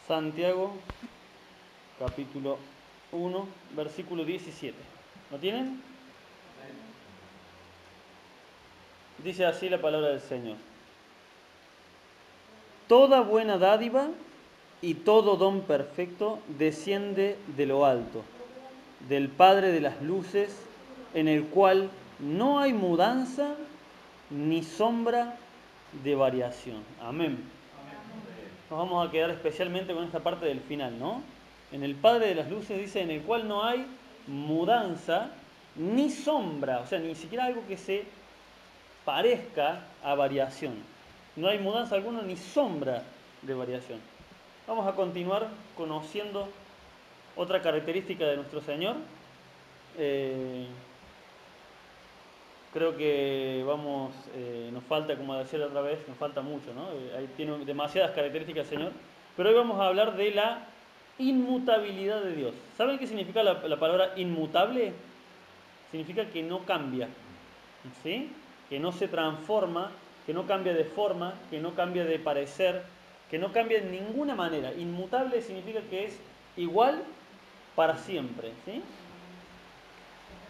Santiago, capítulo 1, versículo 17. ¿Lo tienen? Dice así la palabra del Señor. Toda buena dádiva y todo don perfecto desciende de lo alto, del Padre de las luces, en el cual no hay mudanza ni sombra de variación. Amén. Nos vamos a quedar especialmente con esta parte del final, ¿no? En el Padre de las luces dice, en el cual no hay mudanza ni sombra, o sea, ni siquiera algo que se parezca a variación. No hay mudanza alguna ni sombra de variación. Vamos a continuar conociendo otra característica de nuestro Señor. Creo que nos falta, como decía la otra vez, nos falta mucho, ¿no? Ahí tiene demasiadas características el Señor. Pero hoy vamos a hablar de la inmutabilidad de Dios. ¿Saben qué significa la palabra inmutable? Significa que no cambia, ¿sí? Que no se transforma, que no cambia de forma, que no cambia de parecer, que no cambia de ninguna manera. Inmutable significa que es igual para siempre, ¿sí?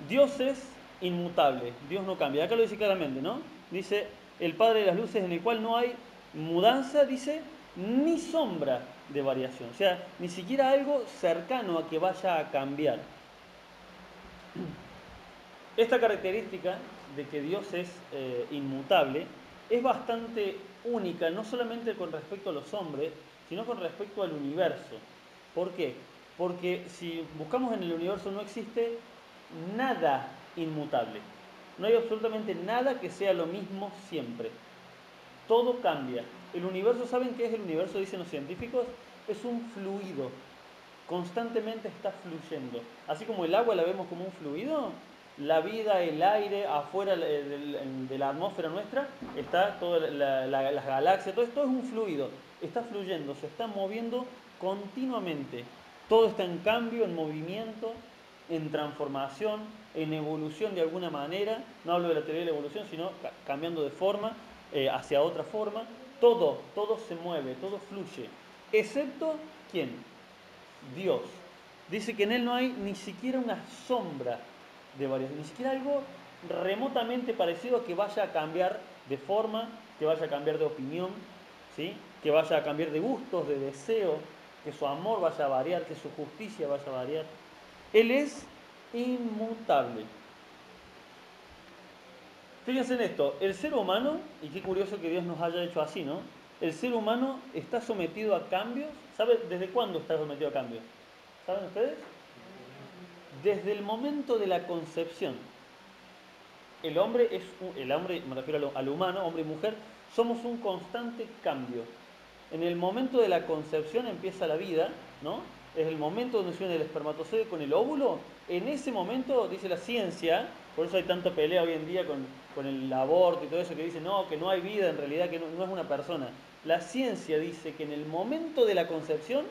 Dios es inmutable, Dios no cambia. Acá lo dice claramente, ¿no? Dice el Padre de las luces en el cual no hay mudanza, dice, ni sombra de variación. O sea, ni siquiera algo cercano a que vaya a cambiar. Esta característica de que Dios es inmutable es bastante única, no solamente con respecto a los hombres, sino con respecto al universo. ¿Por qué? Porque si buscamos en el universo no existe nada inmutable. No hay absolutamente nada que sea lo mismo siempre. Todo cambia. El universo, ¿saben qué es el universo? Dicen los científicos, es un fluido. Constantemente está fluyendo. Así como el agua la vemos como un fluido, la vida, el aire, afuera de la atmósfera nuestra, está todas las galaxias, todo esto es un fluido. Está fluyendo, se está moviendo continuamente. Todo está en cambio, en movimiento, en transformación, en evolución de alguna manera. No hablo de la teoría de la evolución, sino cambiando de forma hacia otra forma. Todo se mueve, todo fluye. Excepto, ¿quién? Dios. Dice que en Él no hay ni siquiera una sombra de variación, ni siquiera algo remotamente parecido a que vaya a cambiar de forma, que vaya a cambiar de opinión, ¿sí? Que vaya a cambiar de gustos, de deseo, que su amor vaya a variar, que su justicia vaya a variar. Él es inmutable. Fíjense en esto, el ser humano, y qué curioso que Dios nos haya hecho así, ¿no? El ser humano está sometido a cambios. ¿Sabe desde cuándo está sometido a cambios? ¿Saben ustedes? Desde el momento de la concepción. El hombre, me refiero al humano, hombre y mujer, somos un constante cambio. En el momento de la concepción empieza la vida, ¿no? Es el momento donde se une el espermatozoide con el óvulo. En ese momento, dice la ciencia, por eso hay tanta pelea hoy en día con el aborto y todo eso, que dice no, que no hay vida, en realidad que no es una persona. La ciencia dice que en el momento de la concepción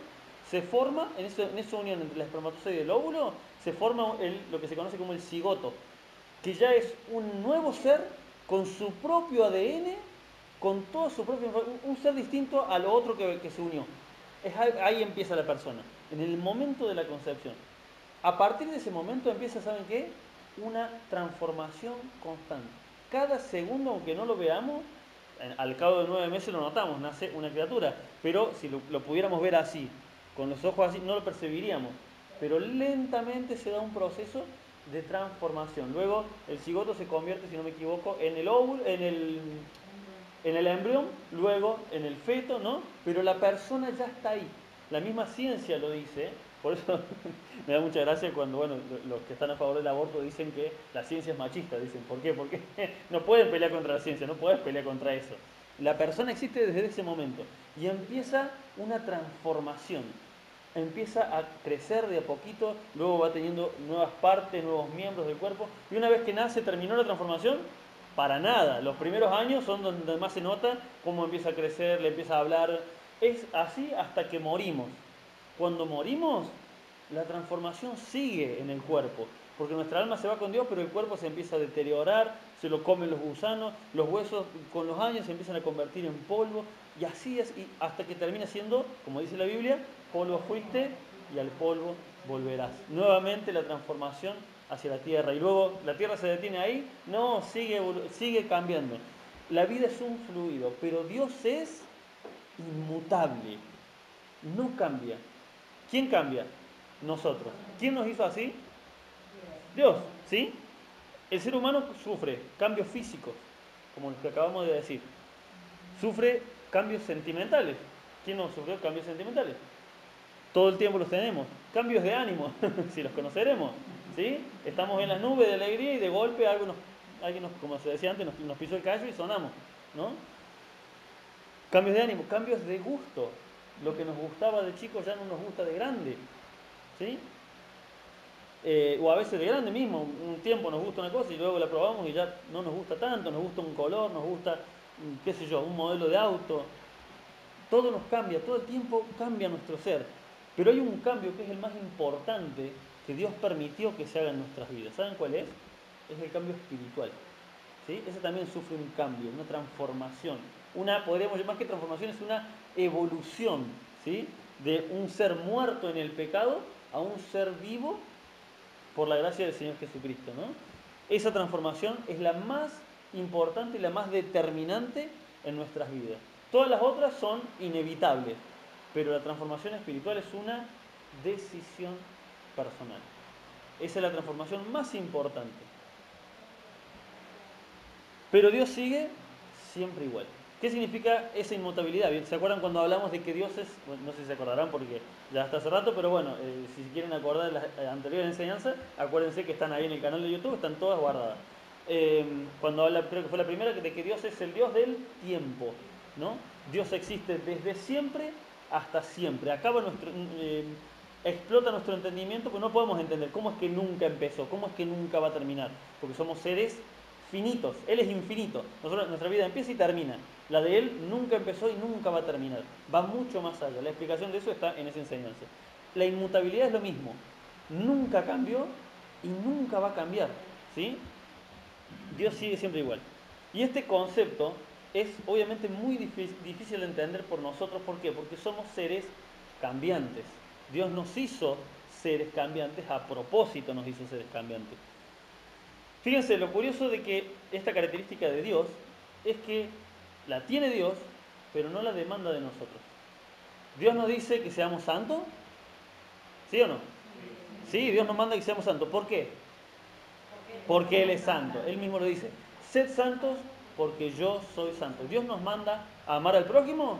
se forma, en esa unión entre el espermatozoide y el óvulo, se forma lo que se conoce como el cigoto, que ya es un nuevo ser con su propio ADN, con todo su propio, un ser distinto a lo otro que se unió. Ahí empieza la persona, en el momento de la concepción. A partir de ese momento empieza, ¿saben qué? Una transformación constante. Cada segundo, aunque no lo veamos, al cabo de 9 meses lo notamos, nace una criatura. Pero si lo pudiéramos ver así, con los ojos así, no lo percibiríamos. Pero lentamente se da un proceso de transformación. Luego el cigoto se convierte, si no me equivoco, en el óvulo, en el embrión, luego en el feto, ¿no? Pero la persona ya está ahí. La misma ciencia lo dice. Por eso me da mucha gracia cuando, bueno, los que están a favor del aborto dicen que la ciencia es machista. Dicen, ¿por qué? Porque no pueden pelear contra la ciencia, no puedes pelear contra eso. La persona existe desde ese momento y empieza una transformación. Empieza a crecer de a poquito, luego va teniendo nuevas partes, nuevos miembros del cuerpo, y una vez que nace, terminó la transformación, para nada. Los primeros años son donde más se nota cómo empieza a crecer, le empieza a hablar. Es así hasta que morimos. Cuando morimos, la transformación sigue en el cuerpo. Porque nuestra alma se va con Dios, pero el cuerpo se empieza a deteriorar, se lo comen los gusanos, los huesos con los años se empiezan a convertir en polvo, y así es, y hasta que termina siendo, como dice la Biblia, polvo fuiste y al polvo volverás. Nuevamente la transformación hacia la tierra. Y luego la tierra se detiene ahí, no, sigue cambiando. La vida es un fluido, pero Dios es inmutable, no cambia. ¿Quién cambia? Nosotros. ¿Quién nos hizo así? Dios, ¿sí? El ser humano sufre cambios físicos, como los que acabamos de decir. Sufre cambios sentimentales. ¿Quién no sufrió cambios sentimentales? Todo el tiempo los tenemos. Cambios de ánimo, si los conoceremos, ¿sí? Estamos en las nubes de alegría y de golpe alguien nos, como se decía antes, nos pisó el callo y sonamos, ¿no? Cambios de ánimo, cambios de gusto. Lo que nos gustaba de chicos ya no nos gusta de grande, ¿sí? O a veces de grande mismo, un tiempo nos gusta una cosa y luego la probamos y ya no nos gusta tanto, nos gusta un color, nos gusta, qué sé yo, un modelo de auto. Todo nos cambia, todo el tiempo cambia nuestro ser. Pero hay un cambio que es el más importante que Dios permitió que se haga en nuestras vidas. ¿Saben cuál es? Es el cambio espiritual. ¿Sí? Ese también sufre un cambio, una transformación. Podríamos llamar más que transformación, es una evolución, ¿sí? De un ser muerto en el pecado a un ser vivo por la gracia del Señor Jesucristo, ¿no? Esa transformación es la más importante y la más determinante en nuestras vidas. Todas las otras son inevitables, pero la transformación espiritual es una decisión personal. Esa es la transformación más importante. Pero Dios sigue siempre igual. ¿Qué significa esa inmutabilidad? ¿Se acuerdan cuando hablamos de que Dios es, bueno, no sé si se acordarán porque ya hasta hace rato, pero bueno, si quieren acordar de las anteriores enseñanzas, acuérdense que están ahí en el canal de YouTube, están todas guardadas. Cuando habla, creo que fue la primera, de que Dios es el Dios del tiempo, ¿no? Dios existe desde siempre hasta siempre. Explota nuestro entendimiento, pero no podemos entender cómo es que nunca empezó, cómo es que nunca va a terminar, porque somos seres finitos, Él es infinito. Nuestra vida empieza y termina. La de Él nunca empezó y nunca va a terminar. Va mucho más allá. La explicación de eso está en esa enseñanza. La inmutabilidad es lo mismo. Nunca cambió y nunca va a cambiar. ¿Sí? Dios sigue siempre igual. Y este concepto es obviamente muy difícil de entender por nosotros. ¿Por qué? Porque somos seres cambiantes. Dios nos hizo seres cambiantes, a propósito nos hizo seres cambiantes. Fíjense, lo curioso de que esta característica de Dios es que la tiene Dios, pero no la demanda de nosotros. Dios nos dice que seamos santos, ¿sí o no? Sí, Dios nos manda que seamos santos. ¿Por qué? Porque Él es santo. Él mismo lo dice, sed santos porque yo soy santo. ¿Dios nos manda a amar al prójimo?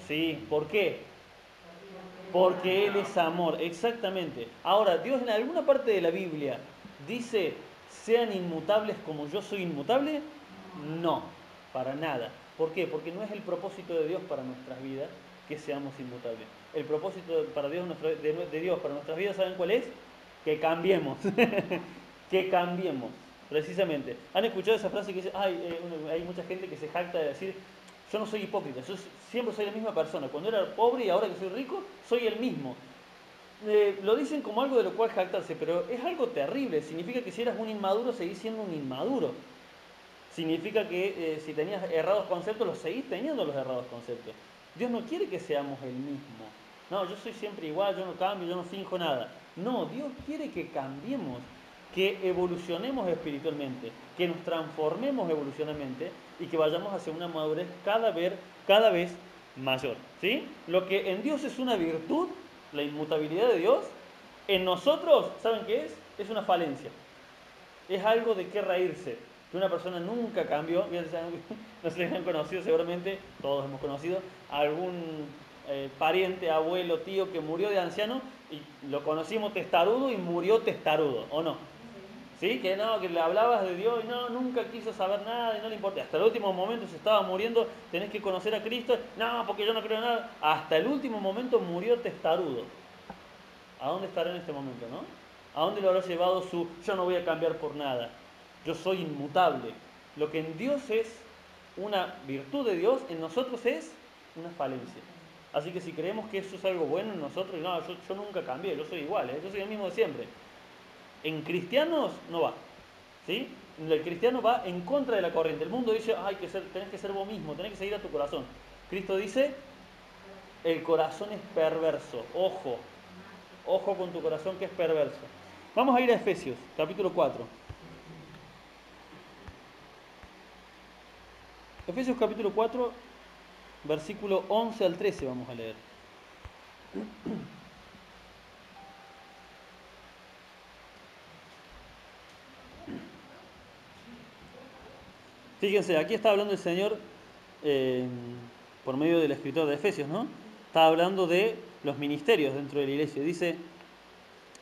Sí, ¿por qué? Porque Él es amor, exactamente. Ahora, Dios en alguna parte de la Biblia dice, sean inmutables como yo soy inmutable. No, para nada. ¿Por qué? Porque no es el propósito de Dios para nuestras vidas que seamos inmutables. El propósito para Dios, de Dios para nuestras vidas, ¿saben cuál es? Que cambiemos. Que cambiemos, precisamente. ¿Han escuchado esa frase que dice, hay mucha gente que se jacta de decir, yo no soy hipócrita, yo siempre soy la misma persona. Cuando era pobre y ahora que soy rico, soy el mismo. Lo dicen como algo de lo cual jactarse, pero es algo terrible. Significa que si eras un inmaduro, seguís siendo un inmaduro. Significa que si tenías errados conceptos, los seguís teniendo los errados conceptos. Dios no quiere que seamos el mismo. No, yo soy siempre igual, yo no cambio, yo no finjo nada. No, Dios quiere que cambiemos, que evolucionemos espiritualmente, que nos transformemos evolucionalmente y que vayamos hacia una madurez cada vez mayor. ¿Sí? Lo que en Dios es una virtud, la inmutabilidad de Dios, en nosotros, ¿saben qué es? Es una falencia. Es algo de qué reírse. Que una persona nunca cambió. No sé si han conocido, seguramente todos hemos conocido algún pariente, abuelo, tío que murió de anciano y lo conocimos testarudo y murió testarudo, ¿o no? ¿Sí? Que no, que le hablabas de Dios y no, nunca quiso saber nada y no le importa. Hasta el último momento se estaba muriendo, tenés que conocer a Cristo. No, porque yo no creo en nada. Hasta el último momento murió testarudo. ¿A dónde estará en este momento, no? ¿A dónde lo habrá llevado su yo no voy a cambiar por nada? Yo soy inmutable. Lo que en Dios es una virtud de Dios, en nosotros es una falencia. Así que si creemos que eso es algo bueno en nosotros, no, yo nunca cambié, yo soy igual, yo soy el mismo de siempre. En cristianos no va. ¿Sí? El cristiano va en contra de la corriente. El mundo dice, tenés que ser vos mismo, tenés que seguir a tu corazón. Cristo dice, el corazón es perverso. Ojo, ojo con tu corazón que es perverso. Vamos a ir a Efesios, capítulo 4. Efesios capítulo 4, versículo 11 al 13 vamos a leer. Fíjense, aquí está hablando el Señor por medio del escritor de Efesios, ¿no? Está hablando de los ministerios dentro de la iglesia. Dice,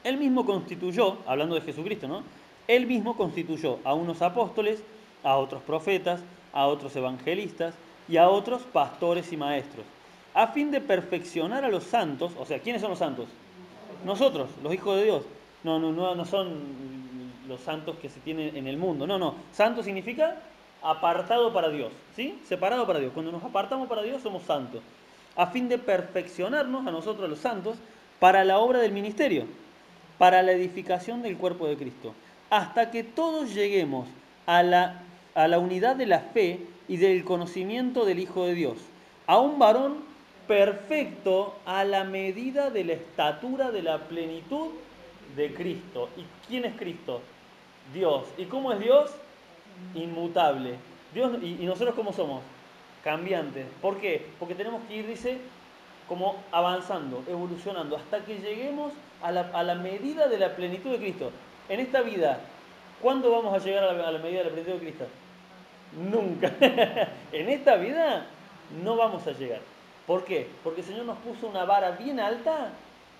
Él mismo constituyó, hablando de Jesucristo, ¿no? Él mismo constituyó a unos apóstoles, a otros profetas, a otros evangelistas y a otros pastores y maestros, a fin de perfeccionar a los santos. O sea, ¿quiénes son los santos? Nosotros, los hijos de Dios. No son los santos que se tienen en el mundo. No. Santo significa apartado para Dios, ¿sí? Separado para Dios. Cuando nos apartamos para Dios somos santos. A fin de perfeccionarnos a nosotros los santos para la obra del ministerio, para la edificación del cuerpo de Cristo, hasta que todos lleguemos a la unidad de la fe y del conocimiento del Hijo de Dios, a un varón perfecto a la medida de la estatura de la plenitud de Cristo. ¿Y quién es Cristo? Dios. ¿Y cómo es Dios? Inmutable. Dios, y nosotros ¿cómo somos? Cambiantes. ¿Por qué? Porque tenemos que ir, dice, como avanzando, evolucionando, hasta que lleguemos a la medida de la plenitud de Cristo. En esta vida, ¿cuándo vamos a llegar a la medida de la plenitud de Cristo? Nunca. En esta vida no vamos a llegar. ¿Por qué? Porque el Señor nos puso una vara bien alta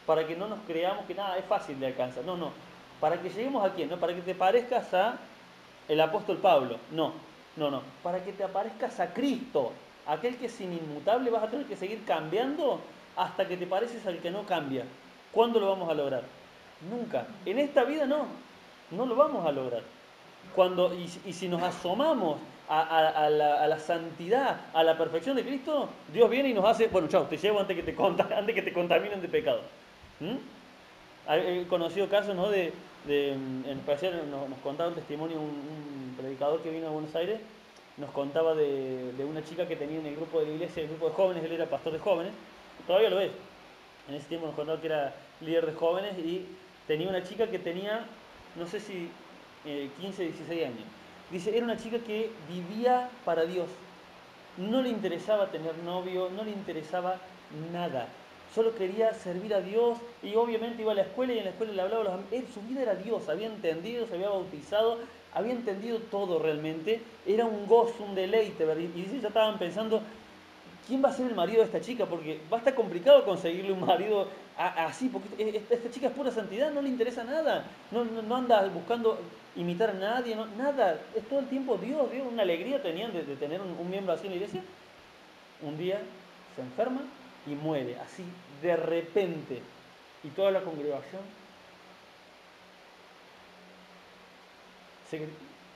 para que no nos creamos que nada es fácil de alcanzar. No. Para que lleguemos a quién, ¿no? Para que te parezcas a el apóstol Pablo. No. Para que te aparezcas a Cristo. Aquel que es inmutable, vas a tener que seguir cambiando hasta que te pareces al que no cambia. ¿Cuándo lo vamos a lograr? Nunca. En esta vida no lo vamos a lograr. Y si nos asomamos a la santidad, a la perfección de Cristo, Dios viene y nos hace, bueno, chao, te llevo antes que te contaminen de pecado. He conocido casos, ¿no? En especial nos contaba un testimonio un predicador que vino a Buenos Aires, nos contaba de una chica que tenía en el grupo de la iglesia, el grupo de jóvenes, él era pastor de jóvenes, todavía lo es. En ese tiempo nos contaba que era líder de jóvenes y tenía una chica que tenía, no sé si 15, 16 años. Dice, era una chica que vivía para Dios. No le interesaba tener novio, no le interesaba nada. Solo quería servir a Dios y obviamente iba a la escuela y en la escuela le hablaba a los amigos. Su vida era Dios, había entendido, se había bautizado, había entendido todo realmente. Era un gozo, un deleite. ¿Verdad? Y dice, ya estaban pensando, ¿quién va a ser el marido de esta chica? Porque va a estar complicado conseguirle un marido así, porque esta chica es pura santidad, no le interesa nada, no anda buscando imitar a nadie, nada, es todo el tiempo Dios, una alegría tenían de tener un miembro así en la iglesia. Un día se enferma y muere, así, de repente, y toda la congregación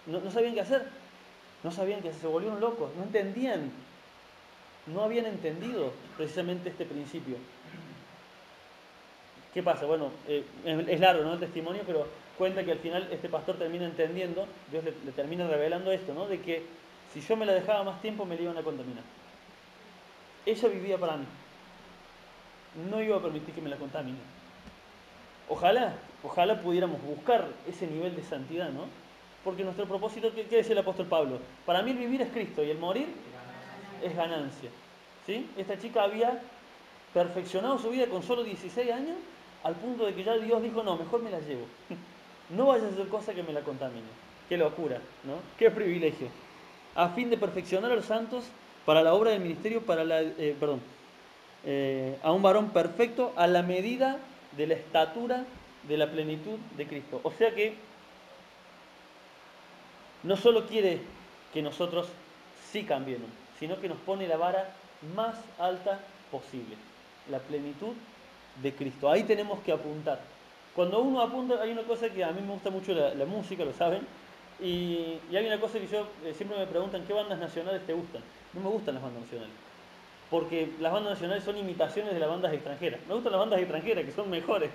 no sabían qué hacer, se volvieron locos, no entendían. No habían entendido precisamente este principio. ¿Qué pasa? Bueno, es largo, ¿no? El testimonio, pero cuenta que al final este pastor termina entendiendo, Dios le termina revelando esto, ¿no? De que si yo me la dejaba más tiempo me la iban a contaminar. Ella vivía para mí. No iba a permitir que me la contamine. Ojalá pudiéramos buscar ese nivel de santidad, ¿no? Porque nuestro propósito, ¿qué decía el apóstol Pablo? Para mí el vivir es Cristo y el morir es ganancia. ¿Sí? Esta chica había perfeccionado su vida con solo 16 años al punto de que ya Dios dijo, no, mejor me la llevo. No vayas a hacer cosa que me la contamine. Qué locura, ¿no? Qué privilegio. A fin de perfeccionar a los santos para la obra del ministerio, a un varón perfecto a la medida de la estatura de la plenitud de Cristo. O sea que no solo quiere que nosotros sí cambiemos, sino que nos pone la vara más alta posible, la plenitud de Cristo. Ahí tenemos que apuntar. Cuando uno apunta, hay una cosa que a mí me gusta mucho la música, lo saben, y hay una cosa que yo siempre me preguntan, ¿qué bandas nacionales te gustan? No me gustan las bandas nacionales, porque las bandas nacionales son imitaciones de las bandas extranjeras. Me gustan las bandas extranjeras, que son mejores.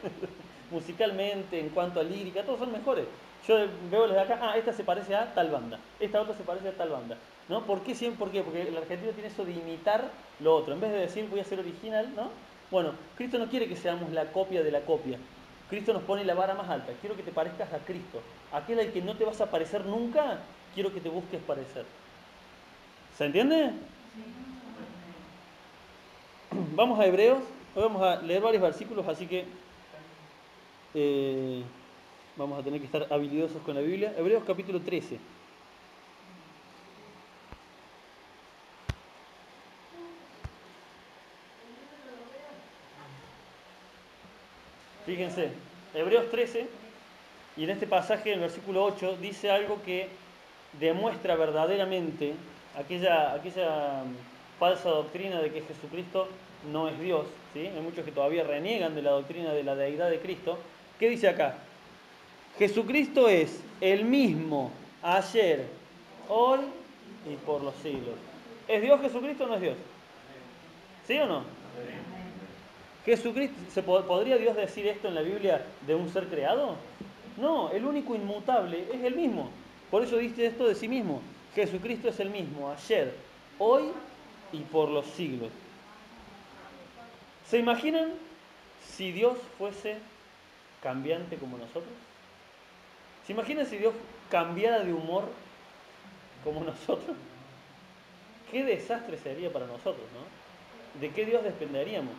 musicalmente, en cuanto a lírica, todos son mejores. Yo veo los de acá, esta se parece a tal banda, esta otra se parece a tal banda. ¿No? ¿Por qué siempre? ¿Por qué? Porque el argentino tiene eso de imitar lo otro. En vez de decir voy a ser original, ¿no? Bueno, Cristo no quiere que seamos la copia de la copia. Cristo nos pone la vara más alta. Quiero que te parezcas a Cristo. Aquel al que no te vas a parecer nunca, quiero que te busques parecer. ¿Se entiende? Vamos a Hebreos. Hoy vamos a leer varios versículos, así que vamos a tener que estar habilidosos con la Biblia. Hebreos capítulo 13. Fíjense, Hebreos 13, y en este pasaje, en el versículo 8, dice algo que demuestra verdaderamente aquella falsa doctrina de que Jesucristo no es Dios, ¿sí? Hay muchos que todavía reniegan de la doctrina de la deidad de Cristo. ¿Qué dice acá? Jesucristo es el mismo ayer, hoy y por los siglos. ¿Es Dios Jesucristo o no es Dios? ¿Sí o no? Jesucristo, ¿podría Dios decir esto en la Biblia de un ser creado? No, el único inmutable es el mismo. Por eso dice esto de sí mismo. Jesucristo es el mismo, ayer, hoy y por los siglos. ¿Se imaginan si Dios fuese cambiante como nosotros? ¿Se imaginan si Dios cambiara de humor como nosotros? Qué desastre sería para nosotros, ¿no? ¿De qué Dios dependeríamos?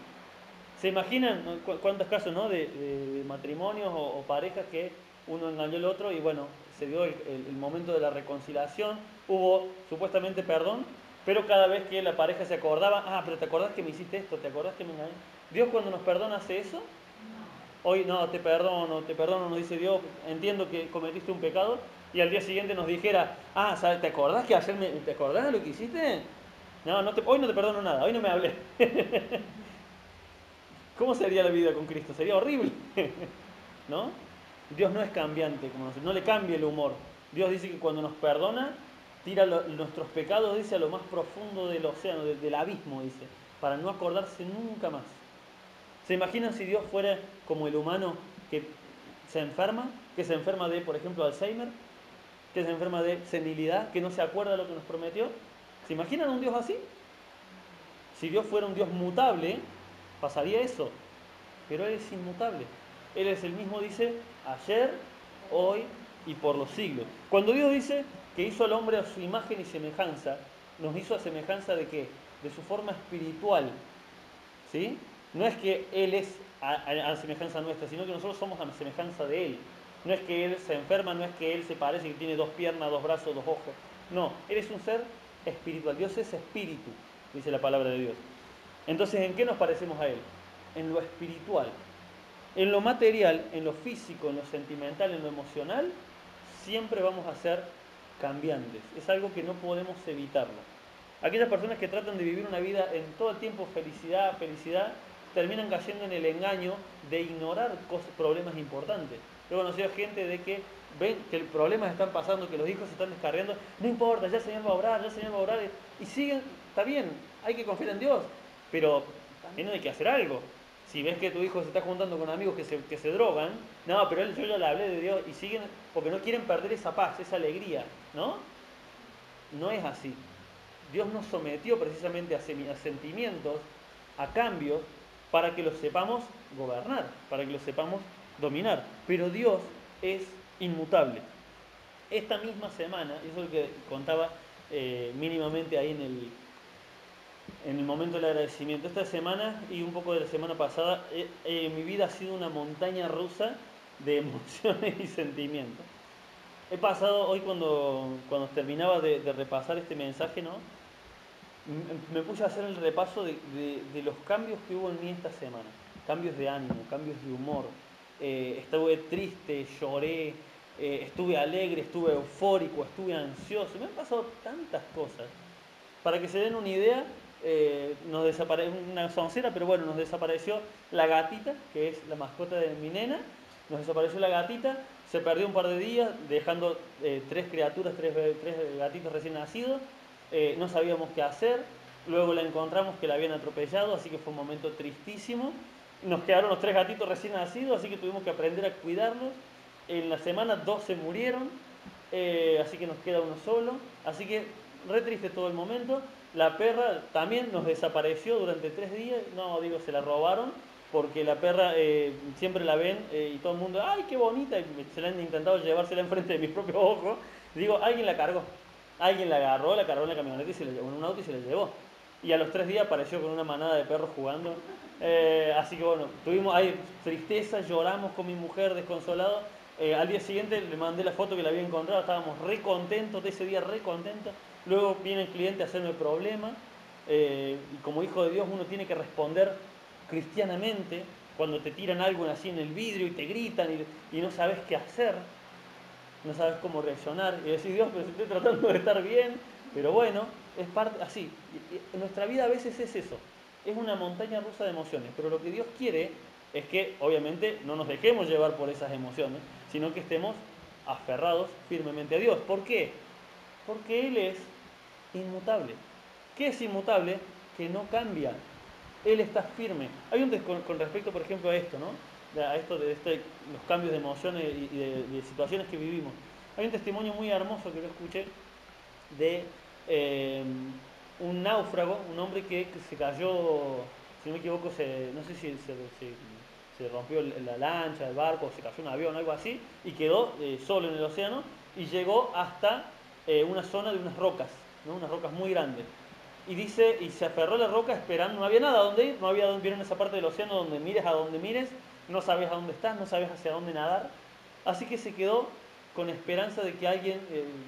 ¿Se imaginan cuántos casos, ¿no? de matrimonios o parejas que uno engañó al otro y bueno, se dio el momento de la reconciliación, hubo supuestamente perdón, pero cada vez que la pareja se acordaba, pero ¿te acordás que me hiciste esto? ¿Te acordás que me engañé? ¿Dios cuando nos perdona hace eso? Hoy no, te perdono, nos dice Dios, entiendo que cometiste un pecado, y al día siguiente nos dijera, ¿sabes? ¿Te acordás que ayer te acordás de lo que hiciste? No, hoy no te perdono nada, hoy no me hablé. ¿Cómo sería la vida con Cristo? Sería horrible, ¿no? Dios no es cambiante, como nosotros, no le cambia el humor. Dios dice que cuando nos perdona, tira nuestros pecados, dice, a lo más profundo del océano, del abismo, dice, para no acordarse nunca más. ¿Se imaginan si Dios fuera como el humano que se enferma de, por ejemplo, Alzheimer, que se enferma de senilidad, que no se acuerda de lo que nos prometió? ¿Se imaginan un Dios así? Si Dios fuera un Dios mutable, pasaría eso, pero Él es inmutable. Él es el mismo, dice, ayer, hoy y por los siglos. Cuando Dios dice que hizo al hombre a su imagen y semejanza, nos hizo a semejanza de qué? De su forma espiritual, ¿sí? No es que Él es a semejanza nuestra, sino que nosotros somos a semejanza de Él. No es que Él se enferma, no es que Él se parece, que tiene dos piernas, dos brazos, dos ojos. No, Él es un ser espiritual. Dios es espíritu, dice la palabra de Dios. Entonces, ¿en qué nos parecemos a Él? En lo espiritual. En lo material, en lo físico, en lo sentimental, en lo emocional, siempre vamos a ser cambiantes. Es algo que no podemos evitarlo. Aquellas personas que tratan de vivir una vida en todo el tiempo felicidad, terminan cayendo en el engaño de ignorar problemas importantes. Yo he conocido gente de que ven que problemas están pasando, que los hijos se están descarriando, no importa, ya el Señor va a obrar, y siguen, está bien, hay que confiar en Dios, pero también hay que hacer algo. Si ves que tu hijo se está juntando con amigos que se drogan, no, pero yo ya le hablé de Dios, y siguen, porque no quieren perder esa paz, esa alegría, ¿no? No es así. Dios nos sometió precisamente a sentimientos, a cambios, para que los sepamos gobernar, para que los sepamos dominar. Pero Dios es inmutable. Esta misma semana, eso es lo que contaba mínimamente ahí en el momento del agradecimiento, esta semana y un poco de la semana pasada, mi vida ha sido una montaña rusa de emociones y sentimientos. He pasado hoy cuando terminaba de repasar este mensaje, ¿no? Me puse a hacer el repaso de los cambios que hubo en mí esta semana. Cambios de ánimo, cambios de humor. Estuve triste, lloré, estuve alegre, estuve eufórico, estuve ansioso. Me han pasado tantas cosas. Para que se den una idea, nos desapareció una soncera, pero bueno, nos desapareció la gatita, que es la mascota de mi nena. Nos desapareció la gatita, se perdió un par de días, dejando tres criaturas, tres gatitos recién nacidos. No sabíamos qué hacer, luego la encontramos que la habían atropellado, así que fue un momento tristísimo. Nos quedaron los 3 gatitos recién nacidos, así que tuvimos que aprender a cuidarlos. En la semana 2 se murieron, así que nos queda uno solo. Así que re triste todo el momento. La perra también nos desapareció durante 3 días. No, digo, se la robaron porque la perra siempre la ven y todo el mundo, ¡ay, qué bonita! Y se la han intentado llevársela enfrente de mis propios ojos. Digo, alguien la cargó. Alguien la cargó en la camioneta y se la llevó en un auto y se la llevó. Y a los 3 días apareció con una manada de perros jugando. Así que bueno, tuvimos ahí tristeza, lloramos con mi mujer desconsolado. Al día siguiente le mandé la foto que la había encontrado, estábamos re contentos, de ese día re contentos. Luego viene el cliente a hacerme problema. Y como hijo de Dios uno tiene que responder cristianamente cuando te tiran algo así en el vidrio y te gritan y no sabes qué hacer, no sabes cómo reaccionar. Y decís, Dios, pero si estoy tratando de estar bien. Pero bueno, es parte así. Nuestra vida a veces es eso. Es una montaña rusa de emociones. Pero lo que Dios quiere es que, obviamente, no nos dejemos llevar por esas emociones, sino que estemos aferrados firmemente a Dios. ¿Por qué? Porque Él es inmutable. ¿Qué es inmutable? Que no cambia. Él está firme. Hay un con respecto, por ejemplo, a esto, ¿no? A esto de los cambios de emociones y de situaciones que vivimos. Hay un testimonio muy hermoso que yo escuché de un náufrago, un hombre que se cayó, si no me equivoco, no sé si se rompió la lancha, el barco, se cayó un avión, algo así, y quedó solo en el océano y llegó hasta una zona de unas rocas, ¿no? Unas rocas muy grandes. Y dice, y se aferró a la roca esperando, no había nada a dónde ir, no había dónde ir en esa parte del océano donde mires a donde mires, no sabes a dónde estás, no sabes hacia dónde nadar. Así que se quedó con esperanza de que alguien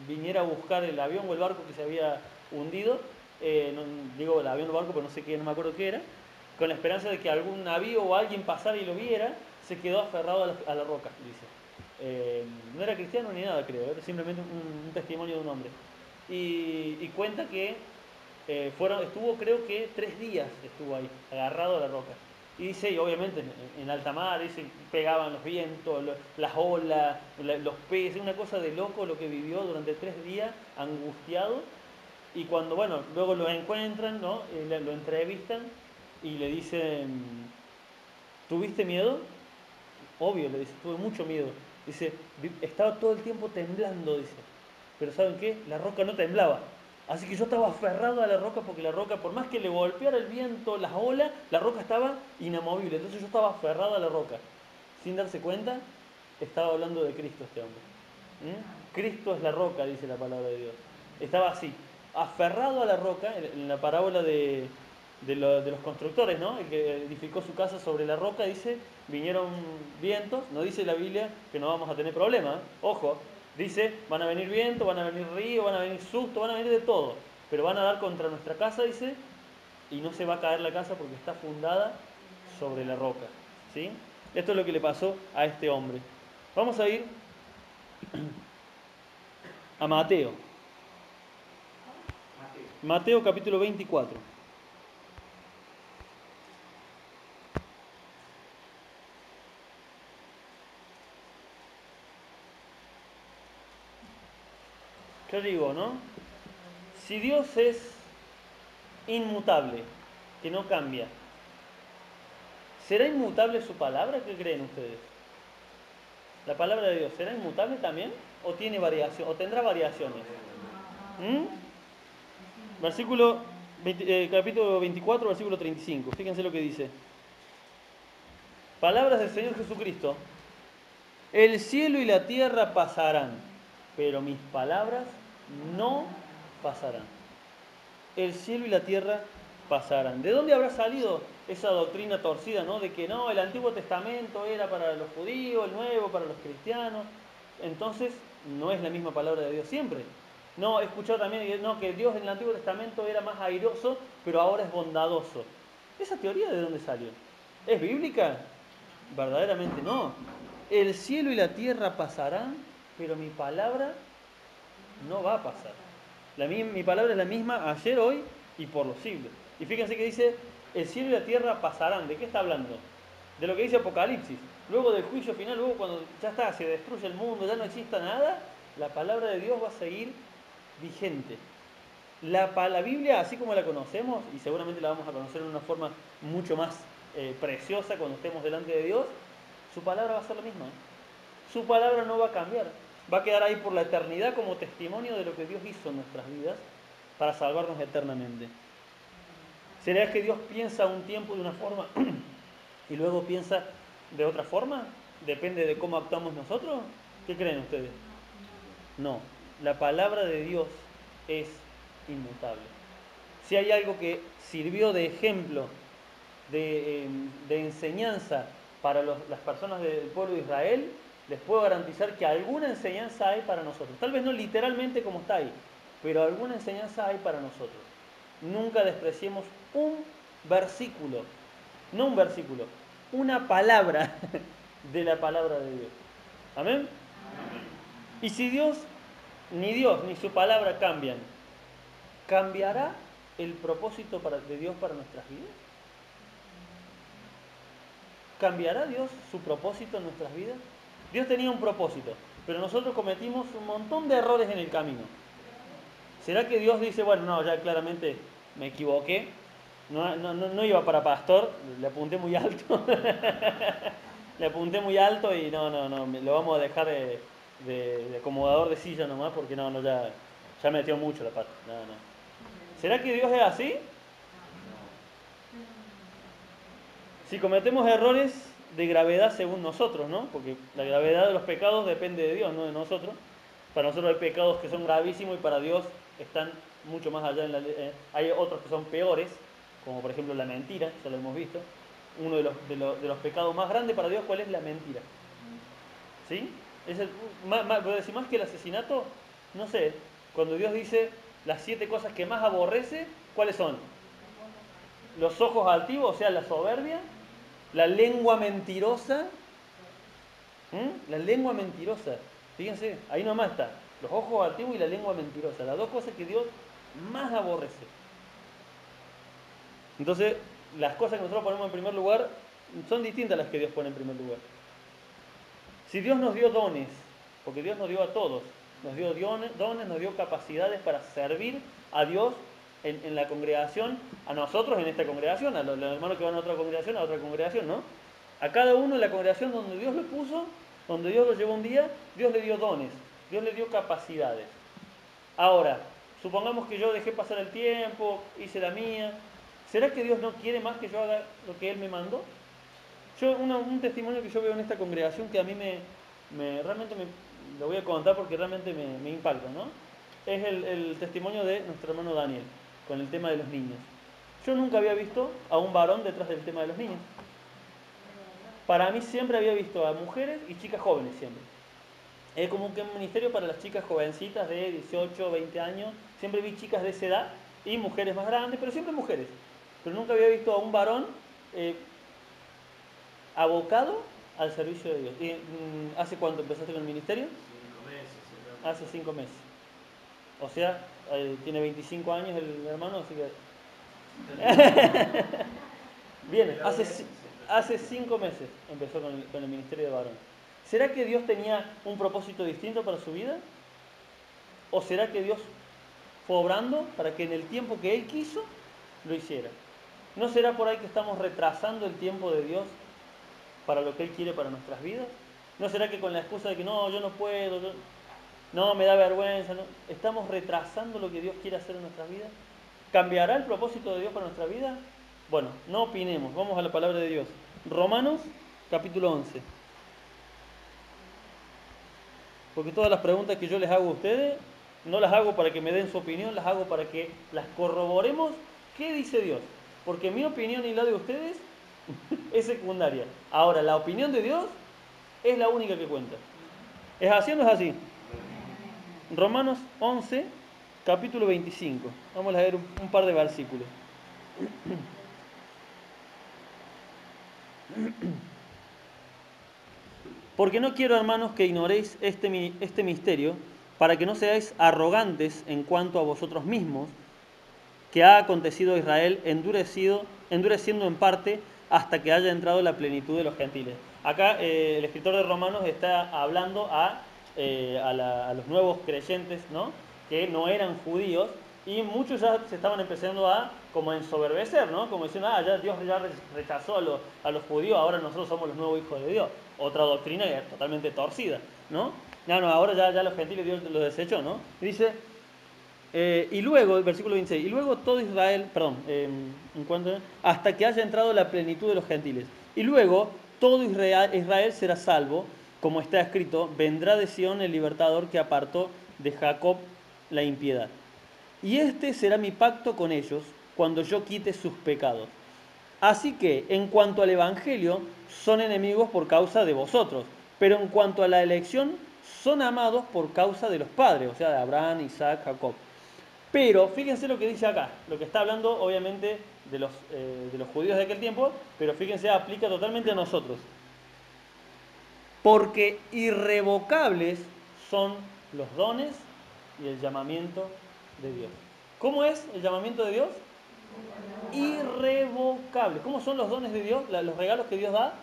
viniera a buscar el avión o el barco que se había hundido. No, digo el avión o el barco, pero no sé qué, no me acuerdo qué era. Con la esperanza de que algún navío o alguien pasara y lo viera, se quedó aferrado a la roca, dice. No era cristiano ni nada, creo, era simplemente un testimonio de un hombre. Y cuenta que estuvo creo que 3 días estuvo ahí, agarrado a la roca. Y dice, y obviamente en alta mar, dice, pegaban los vientos, las olas, los peces, una cosa de loco lo que vivió durante 3 días, angustiado. Y cuando, bueno, luego lo encuentran, ¿no? Lo entrevistan y le dicen, ¿tuviste miedo? Obvio, le dice, tuve mucho miedo. Dice, estaba todo el tiempo temblando, dice. Pero ¿saben qué? La roca no temblaba. Así que yo estaba aferrado a la roca porque la roca, por más que le golpeara el viento, las olas, la roca estaba inamovible. Entonces yo estaba aferrado a la roca. Sin darse cuenta, estaba hablando de Cristo este hombre. Cristo es la roca, dice la palabra de Dios. Estaba así, aferrado a la roca, en la parábola de los constructores, ¿no? El que edificó su casa sobre la roca, dice, vinieron vientos, no dice la Biblia que no vamos a tener problemas, ojo, dice, van a venir vientos, van a venir ríos, van a venir sustos, van a venir de todo, pero van a dar contra nuestra casa, dice, y no se va a caer la casa porque está fundada sobre la roca, ¿sí? Esto es lo que le pasó a este hombre. Vamos a ir a Mateo. Mateo capítulo 24. Yo digo, ¿no? Si Dios es inmutable, que no cambia, ¿será inmutable su palabra? ¿Qué creen ustedes? ¿La palabra de Dios será inmutable también? ¿O tiene variación? ¿O tendrá variaciones? ¿Mm? Capítulo 24, versículo 35. Fíjense lo que dice. Palabras del Señor Jesucristo. El cielo y la tierra pasarán, pero mis palabras no pasarán. El cielo y la tierra pasarán. ¿De dónde habrá salido esa doctrina torcida, ¿no? De que no, el Antiguo Testamento era para los judíos, el Nuevo para los cristianos. Entonces, no es la misma palabra de Dios siempre. No, he escuchado también no, que Dios en el Antiguo Testamento era más airoso, pero ahora es bondadoso. ¿Esa teoría de dónde salió? ¿Es bíblica? Verdaderamente no. El cielo y la tierra pasarán, pero mi palabra no va a pasar. Mi palabra es la misma ayer, hoy y por los siglos. Y fíjense que dice, el cielo y la tierra pasarán. ¿De qué está hablando? De lo que dice Apocalipsis. Luego del juicio final, luego cuando ya está, se destruye el mundo, ya no exista nada, la palabra de Dios va a seguir vigente. La Biblia, así como la conocemos, y seguramente la vamos a conocer de una forma mucho más preciosa cuando estemos delante de Dios, su palabra va a ser la misma. Su palabra no va a cambiar. Va a quedar ahí por la eternidad como testimonio de lo que Dios hizo en nuestras vidas para salvarnos eternamente. ¿Será que Dios piensa un tiempo de una forma y luego piensa de otra forma? ¿Depende de cómo actuamos nosotros? ¿Qué creen ustedes? No, la palabra de Dios es inmutable. Si hay algo que sirvió de ejemplo, de enseñanza para las personas del pueblo de Israel, les puedo garantizar que alguna enseñanza hay para nosotros. Tal vez no literalmente como está ahí, pero alguna enseñanza hay para nosotros. Nunca despreciemos un versículo, no un versículo, una palabra de la palabra de Dios. ¿Amén? Y si Dios ni su palabra cambian, ¿cambiará el propósito de Dios para nuestras vidas? ¿Cambiará Dios su propósito en nuestras vidas? Dios tenía un propósito, pero nosotros cometimos un montón de errores en el camino. ¿Será que Dios dice, bueno, no, ya claramente me equivoqué, no iba para pastor, le apunté muy alto, le apunté muy alto y no, lo vamos a dejar de acomodador de silla nomás porque ya metió mucho la pata. No. ¿Será que Dios es así? Si cometemos errores de gravedad según nosotros, ¿no? Porque la gravedad de los pecados depende de Dios, no de nosotros. Para nosotros hay pecados que son gravísimos y para Dios están mucho más allá. Hay otros que son peores, como por ejemplo la mentira, ya lo hemos visto. Uno de los pecados más grandes para Dios, ¿cuál es? La mentira. ¿Sí? Más que el asesinato, no sé, cuando Dios dice las 7 cosas que más aborrece, ¿cuáles son? Los ojos altivos, o sea, la soberbia, la lengua mentirosa. La lengua mentirosa. Fíjense, ahí nomás está. Los ojos altivos y la lengua mentirosa. Las 2 cosas que Dios más aborrece. Entonces, las cosas que nosotros ponemos en primer lugar son distintas a las que Dios pone en primer lugar. Si Dios nos dio dones, porque Dios nos dio a todos, nos dio dones, nos dio capacidades para servir a Dios en la congregación, a nosotros en esta congregación, a los hermanos que van a otra congregación, ¿no? A cada uno en la congregación donde Dios lo puso, donde Dios lo llevó un día, Dios le dio dones, Dios le dio capacidades. Ahora, supongamos que yo dejé pasar el tiempo, hice la mía, ¿será que Dios no quiere más que yo haga lo que Él me mandó? Un testimonio que yo veo en esta congregación que a mí realmente lo voy a contar porque realmente me impacta, ¿no? Es el testimonio de nuestro hermano Daniel, con el tema de los niños. Yo nunca había visto a un varón detrás del tema de los niños. Para mí siempre había visto a mujeres y chicas jóvenes siempre. Es como que un ministerio para las chicas jovencitas de 18, 20 años. Siempre vi chicas de esa edad y mujeres más grandes, pero siempre mujeres. Pero nunca había visto a un varón abocado al servicio de Dios. ¿Y hace cuánto empezaste con el ministerio? 5 meses. Hace 5 meses. O sea, tiene 25 años el hermano, así que... Bien, hace 5 meses empezó con el ministerio de varón. ¿Será que Dios tenía un propósito distinto para su vida? ¿O será que Dios fue obrando para que en el tiempo que Él quiso, lo hiciera? ¿No será por ahí que estamos retrasando el tiempo de Dios para lo que Él quiere para nuestras vidas? ¿No será que con la excusa de que no, yo no puedo, no, me da vergüenza, no, estamos retrasando lo que Dios quiere hacer en nuestras vidas? ¿Cambiará el propósito de Dios para nuestra vida? Bueno, no opinemos, vamos a la palabra de Dios. Romanos, capítulo 11. Porque todas las preguntas que yo les hago a ustedes, no las hago para que me den su opinión, las hago para que las corroboremos. ¿Qué dice Dios? Porque mi opinión y la de ustedes es secundaria. Ahora, la opinión de Dios es la única que cuenta. ¿Es así o no es así? Romanos 11, capítulo 25. Vamos a leer un par de versículos. Porque no quiero, hermanos, que ignoréis este misterio, para que no seáis arrogantes en cuanto a vosotros mismos, que ha acontecido a Israel endureciendo en parte hasta que haya entrado la plenitud de los gentiles. Acá el escritor de Romanos está hablando a los nuevos creyentes, ¿no? Que no eran judíos, Y muchos ya se estaban empezando a como ensoberbecer, ¿no? Como diciendo, ya Dios ya rechazó a los judíos, ahora nosotros somos los nuevos hijos de Dios. Otra doctrina totalmente torcida, ¿no? No, ahora ya los gentiles Dios los desechó, ¿no? Y dice, y luego, el versículo 26, y luego todo Israel, perdón, hasta que haya entrado la plenitud de los gentiles. Y luego todo Israel será salvo, como está escrito, vendrá de Sión el libertador que apartó de Jacob la impiedad. Y este será mi pacto con ellos cuando yo quite sus pecados. Así que, en cuanto al Evangelio, son enemigos por causa de vosotros, pero en cuanto a la elección, son amados por causa de los padres, o sea, de Abraham, Isaac, Jacob. Pero fíjense lo que dice acá, lo que está hablando obviamente de los judíos de aquel tiempo, pero fíjense, aplica totalmente a nosotros. Porque irrevocables son los dones y el llamamiento de Dios. ¿Cómo es el llamamiento de Dios? Irrevocable. ¿Cómo son los dones de Dios? Los regalos que Dios da.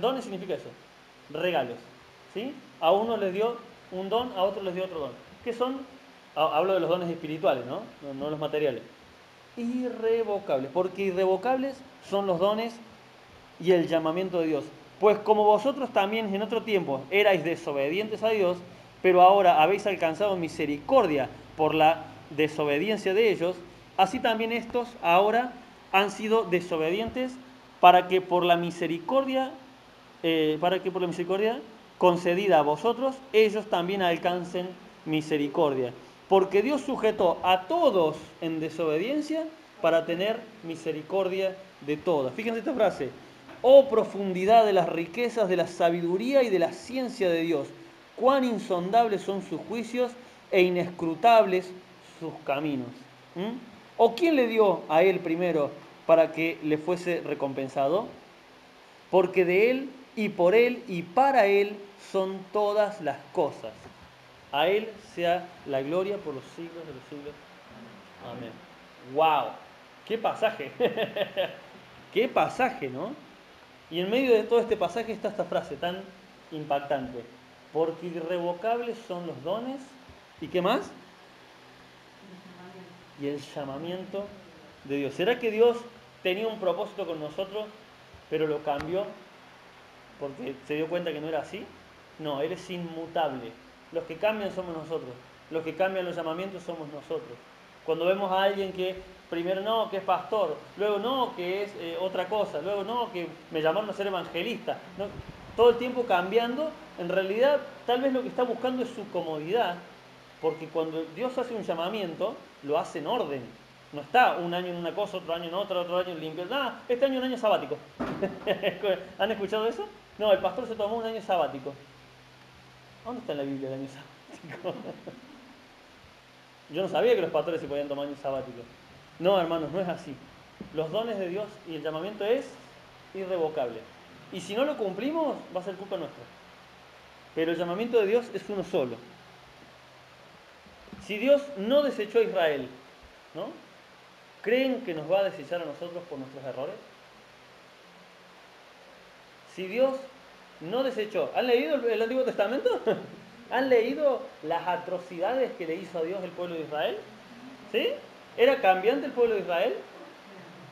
Dones significa eso. Regalos. ¿Sí? A uno les dio un don, a otro les dio otro don. ¿Qué son? Hablo de los dones espirituales, ¿no? No los materiales. Irrevocables. Porque irrevocables son los dones y el llamamiento de Dios. Pues como vosotros también en otro tiempo erais desobedientes a Dios, pero ahora habéis alcanzado misericordia por la desobediencia de ellos, así también estos ahora han sido desobedientes para que por la misericordia concedida a vosotros, ellos también alcancen misericordia. Porque Dios sujetó a todos en desobediencia para tener misericordia de todos. Fíjense esta frase. Oh profundidad de las riquezas, de la sabiduría y de la ciencia de Dios. Cuán insondables son sus juicios e inescrutables sus caminos. ¿O quién le dio a él primero para que le fuese recompensado? Porque de él y por él y para él son todas las cosas. A él sea la gloria por los siglos de los siglos. Amén. ¡Wow! ¡Qué pasaje! ¡Qué pasaje!, ¿no? Y en medio de todo este pasaje está esta frase tan impactante. Porque irrevocables son los dones. ¿Y qué más? Y el llamamiento de Dios. ¿Será que Dios tenía un propósito con nosotros, pero lo cambió porque se dio cuenta que no era así? No, Él es inmutable. Los que cambian somos nosotros. Los que cambian los llamamientos somos nosotros. Cuando vemos a alguien que primero no, que es pastor, luego no, que es otra cosa, luego no, que me llamaron a ser evangelista, no, todo el tiempo cambiando, en realidad tal vez lo que está buscando es su comodidad, porque cuando Dios hace un llamamiento, lo hace en orden. No está un año en una cosa, otro año en otra, otro año en limpio. Este año es un año sabático. ¿Han escuchado eso? No, el pastor se tomó un año sabático. ¿Dónde está en la Biblia el año sabático? Yo no sabía que los pastores se podían tomar años sabáticos. No, hermanos, no es así. Los dones de Dios y el llamamiento es irrevocable. Y si no lo cumplimos, va a ser culpa nuestra. Pero el llamamiento de Dios es uno solo. Si Dios no desechó a Israel, ¿no? ¿Creen que nos va a desechar a nosotros por nuestros errores? Si Dios no desechó... ¿Han leído el Antiguo Testamento? ¿Han leído las atrocidades que le hizo a Dios el pueblo de Israel? ¿Sí? ¿Era cambiante el pueblo de Israel?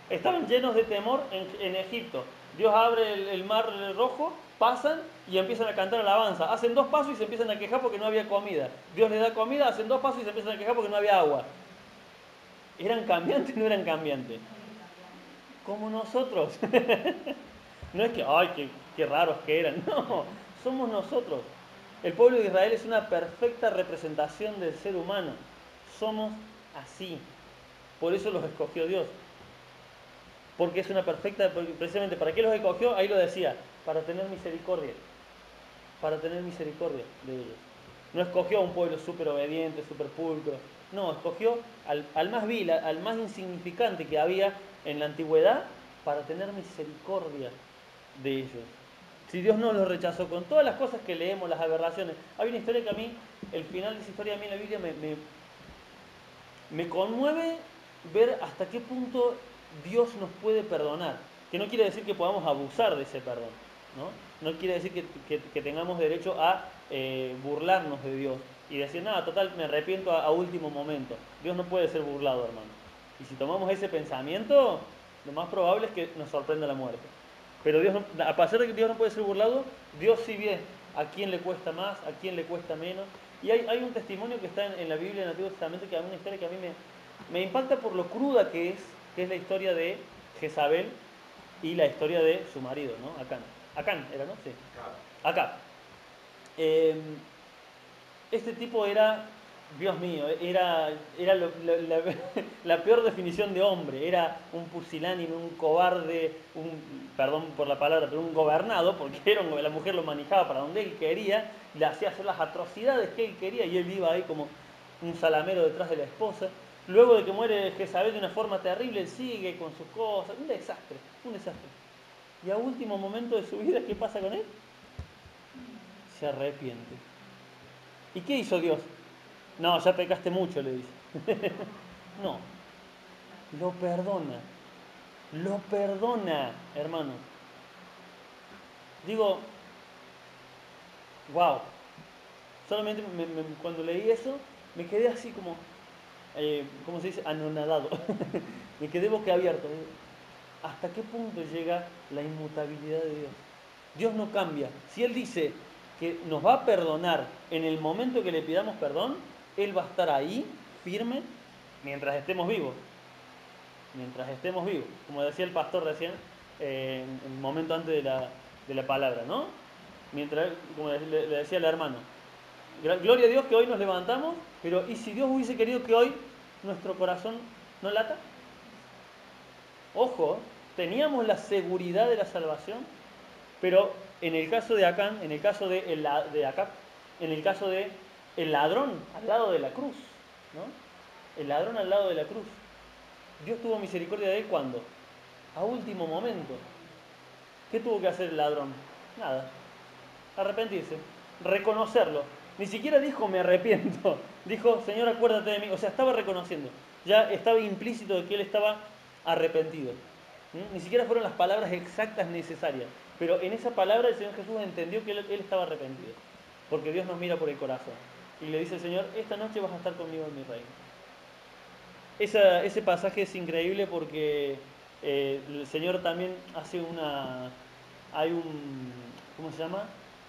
Estaban llenos de temor en Egipto. Dios abre el mar rojo, pasan y empiezan a cantar alabanza. Hacen 2 pasos y se empiezan a quejar porque no había comida. Dios les da comida, hacen 2 pasos y se empiezan a quejar porque no había agua. ¿Eran cambiantes o no eran cambiantes? Como nosotros. No es que, ay, qué raros que eran. No, somos nosotros. El pueblo de Israel es una perfecta representación del ser humano. Somos así. Por eso los escogió Dios. Porque es una perfecta, precisamente, ¿para qué los escogió? Ahí lo decía, para tener misericordia. Para tener misericordia de ellos. No escogió a un pueblo súper obediente, súper pulcro. No, escogió al más vil, al más insignificante que había en la antigüedad para tener misericordia de ellos. Si Dios no los rechazó con todas las cosas que leemos, las aberraciones. Hay una historia que a mí, el final de esa historia a mí en la Biblia me conmueve ver hasta qué punto Dios nos puede perdonar. Que no quiere decir que podamos abusar de ese perdón, ¿no? No quiere decir que tengamos derecho a burlarnos de Dios y decir, nada, total, me arrepiento a último momento. Dios no puede ser burlado, hermano. Y si tomamos ese pensamiento, lo más probable es que nos sorprenda la muerte. Pero Dios a pesar de que Dios no puede ser burlado, Dios sí ve a quién le cuesta más, a quién le cuesta menos. Y hay un testimonio que está en la Biblia, en el Antiguo Testamento, que es una historia que a mí me impacta por lo cruda que es la historia de Jezabel y la historia de su marido, ¿no? Acán. Acán era, ¿no? Sí. Acá. Este tipo era, Dios mío, era la peor definición de hombre. Era un pusilánime, un cobarde, perdón por la palabra, pero un gobernado, porque la mujer lo manejaba para donde él quería, le hacía hacer las atrocidades que él quería y él iba ahí como un salamero detrás de la esposa. Luego de que muere Jezabel de una forma terrible, él sigue con sus cosas. Un desastre, un desastre. Y a último momento de su vida, ¿qué pasa con él? Se arrepiente. ¿Y qué hizo Dios? No, ya pecaste mucho, le dice. No, lo perdona, hermano. Digo, wow. Solamente cuando leí eso, me quedé así como, ¿cómo se dice? Anonadado. Me quedé boquiabierto. ¿Hasta qué punto llega la inmutabilidad de Dios? Dios no cambia. Si Él dice que nos va a perdonar en el momento que le pidamos perdón, Él va a estar ahí, firme, mientras estemos vivos. Mientras estemos vivos. Como decía el pastor recién, en el momento antes de la palabra, ¿no? Mientras, como le decía el hermano, gloria a Dios que hoy nos levantamos, pero ¿y si Dios hubiese querido que hoy nuestro corazón no lata? Ojo, teníamos la seguridad de la salvación, pero en el caso de Acán, en el caso de Acab, en el caso de el ladrón al lado de la cruz, ¿no? El ladrón al lado de la cruz. Dios tuvo misericordia de él cuando, a último momento. ¿Qué tuvo que hacer el ladrón? Nada. Arrepentirse, reconocerlo. Ni siquiera dijo me arrepiento. Dijo, Señor, acuérdate de mí. O sea, estaba reconociendo. Ya estaba implícito de que él estaba arrepentido. Ni siquiera fueron las palabras exactas necesarias. Pero en esa palabra el Señor Jesús entendió que él estaba arrepentido. Porque Dios nos mira por el corazón. Y le dice al Señor, esta noche vas a estar conmigo en mi reino. Ese pasaje es increíble porque el Señor también hace ¿cómo se llama?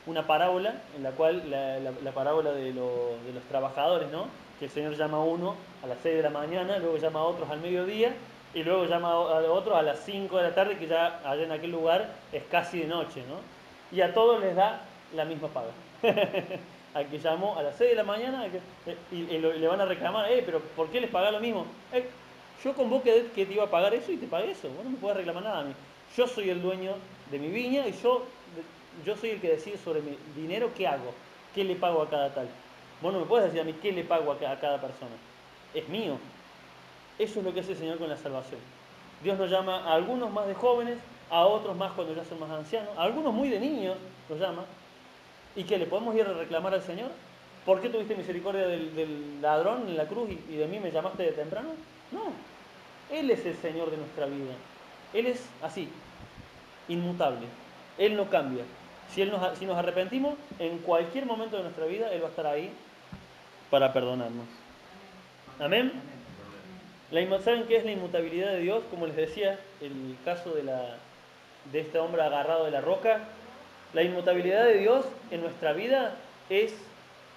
Una parábola, en la cual la parábola de los trabajadores, ¿no? Que el Señor llama a uno a las 6 de la mañana, luego llama a otros al mediodía, y luego llama a otros a las 5 de la tarde, que ya allá en aquel lugar es casi de noche, ¿no? Y a todos les da la misma paga. Al que llamó a las 6 de la mañana y le van a reclamar, pero ¿por qué les pagás lo mismo? Yo convoqué que te iba a pagar eso y te pagué eso, vos no me podés reclamar nada a mí. Yo soy el dueño de mi viña y yo soy el que decide sobre mi dinero, ¿qué hago? ¿Qué le pago a cada tal? Vos no me podés decir a mí qué le pago a cada persona. Es mío. Eso es lo que hace el Señor con la salvación. Dios nos llama a algunos más de jóvenes, a otros más cuando ya son más ancianos, a algunos muy de niños los llama. ¿Y qué? ¿Le podemos ir a reclamar al Señor? ¿Por qué tuviste misericordia del ladrón en la cruz y de mí me llamaste de temprano? No. Él es el Señor de nuestra vida. Él es así, inmutable. Él no cambia. Si nos arrepentimos, en cualquier momento de nuestra vida, Él va a estar ahí para perdonarnos. Amén. ¿Saben qué es la inmutabilidad de Dios? Como les decía, el caso de este hombre agarrado de la roca. La inmutabilidad de Dios en nuestra vida es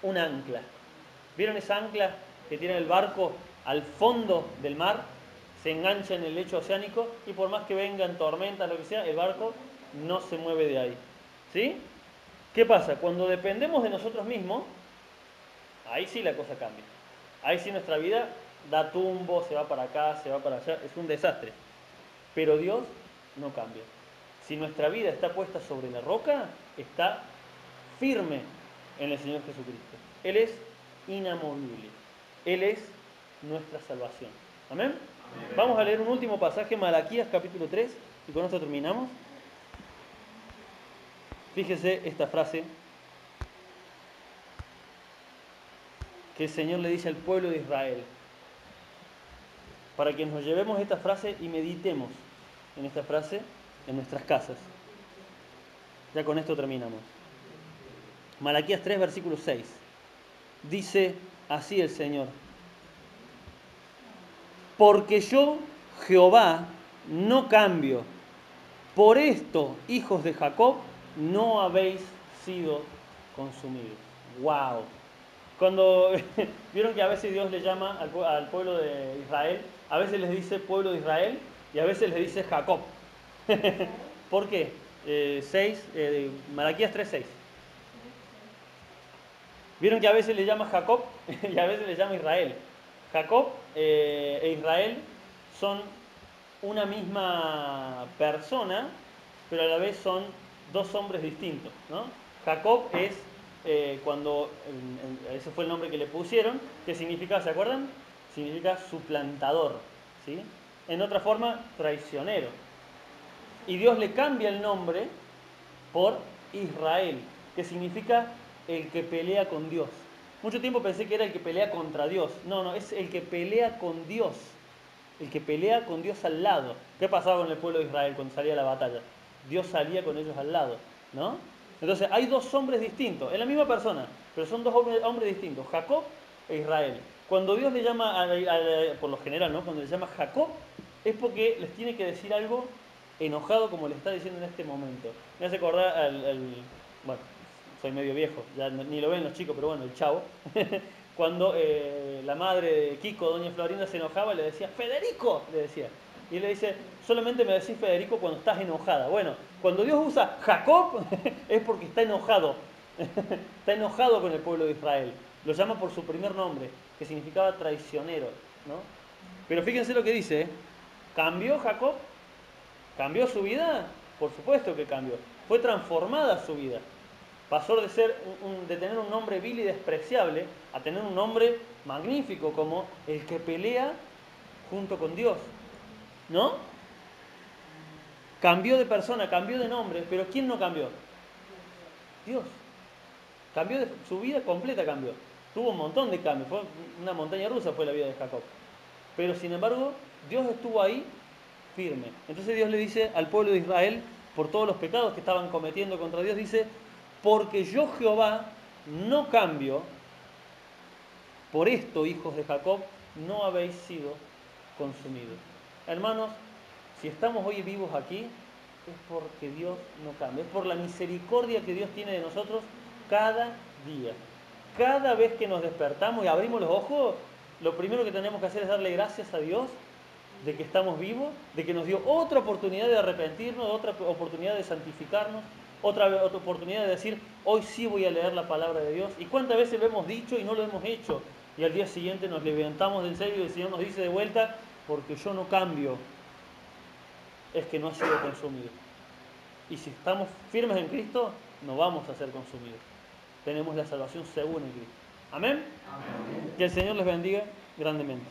un ancla. ¿Vieron esa ancla que tiene el barco al fondo del mar? Se engancha en el lecho oceánico y por más que vengan tormentas, lo que sea, el barco no se mueve de ahí. ¿Sí? ¿Qué pasa? Cuando dependemos de nosotros mismos, ahí sí la cosa cambia. Ahí sí nuestra vida da tumbo, se va para acá, se va para allá, es un desastre. Pero Dios no cambia. Si nuestra vida está puesta sobre la roca, está firme en el Señor Jesucristo. Él es inamovible. Él es nuestra salvación. ¿Amén? Amén. Vamos a leer un último pasaje, Malaquías capítulo 3, y con esto terminamos. Fíjese esta frase que el Señor le dice al pueblo de Israel, para que nos llevemos esta frase y meditemos en esta frase en nuestras casas. Ya con esto terminamos. Malaquías 3, versículo 6. dice así el Señor: porque yo, Jehová, no cambio. Por esto, hijos de Jacob, no habéis sido consumidos. ¡Wow! Cuando vieron que a veces Dios le llama al pueblo de Israel, a veces les dice pueblo de Israel y a veces les dice Jacob. ¿Por qué? Malaquías 3:6. Vieron que a veces le llama Jacob y a veces le llama Israel. Jacob e Israel son una misma persona, pero a la vez son dos hombres distintos, ¿no? Jacob es ese fue el nombre que le pusieron, que significa, ¿se acuerdan? Significa suplantador, ¿sí? En otra forma, traicionero. Y Dios le cambia el nombre por Israel, que significa el que pelea con Dios. Mucho tiempo pensé que era el que pelea contra Dios. No, no, es el que pelea con Dios. El que pelea con Dios al lado. ¿Qué pasaba con el pueblo de Israel cuando salía a la batalla? Dios salía con ellos al lado, ¿no? Entonces hay dos hombres distintos, es la misma persona, pero son dos hombres distintos, Jacob e Israel. Cuando Dios le llama, por lo general, ¿no? Cuando le llama Jacob, es porque les tiene que decir algo enojado como le está diciendo en este momento. Me hace acordar bueno, soy medio viejo, ya ni lo ven los chicos, pero bueno, el Chavo. Cuando la madre de Kiko, doña Florinda, se enojaba, le decía, Federico, le decía. Y él le dice, solamente me decís Federico cuando estás enojada. Bueno, cuando Dios usa Jacob es porque está enojado. Está enojado con el pueblo de Israel. Lo llama por su primer nombre, que significaba traicionero, ¿no? Pero fíjense lo que dice, ¿eh? ¿Cambió Jacob? ¿Cambió su vida? Por supuesto que cambió. Fue transformada su vida. Pasó de tener un nombre vil y despreciable a tener un nombre magnífico como el que pelea junto con Dios. ¿No? Cambió de persona, cambió de nombre, pero ¿quién no cambió? Dios. Su vida completa cambió. Tuvo un montón de cambios. Fue una montaña rusa fue la vida de Jacob. Pero sin embargo, Dios estuvo ahí firme. Entonces Dios le dice al pueblo de Israel, por todos los pecados que estaban cometiendo contra Dios, dice, porque yo Jehová no cambio, por esto, hijos de Jacob, no habéis sido consumidos. Hermanos, si estamos hoy vivos aquí, es porque Dios no cambia, es por la misericordia que Dios tiene de nosotros cada día. Cada vez que nos despertamos y abrimos los ojos, lo primero que tenemos que hacer es darle gracias a Dios de que estamos vivos, de que nos dio otra oportunidad de arrepentirnos, otra oportunidad de santificarnos, otra oportunidad de decir, hoy sí voy a leer la palabra de Dios. ¿Y cuántas veces lo hemos dicho y no lo hemos hecho? Y al día siguiente nos levantamos del serio y el Señor nos dice de vuelta, porque yo no cambio, es que no ha sido consumido. Y si estamos firmes en Cristo, no vamos a ser consumidos. Tenemos la salvación segura en Cristo. Amén. Amén. Que el Señor les bendiga grandemente.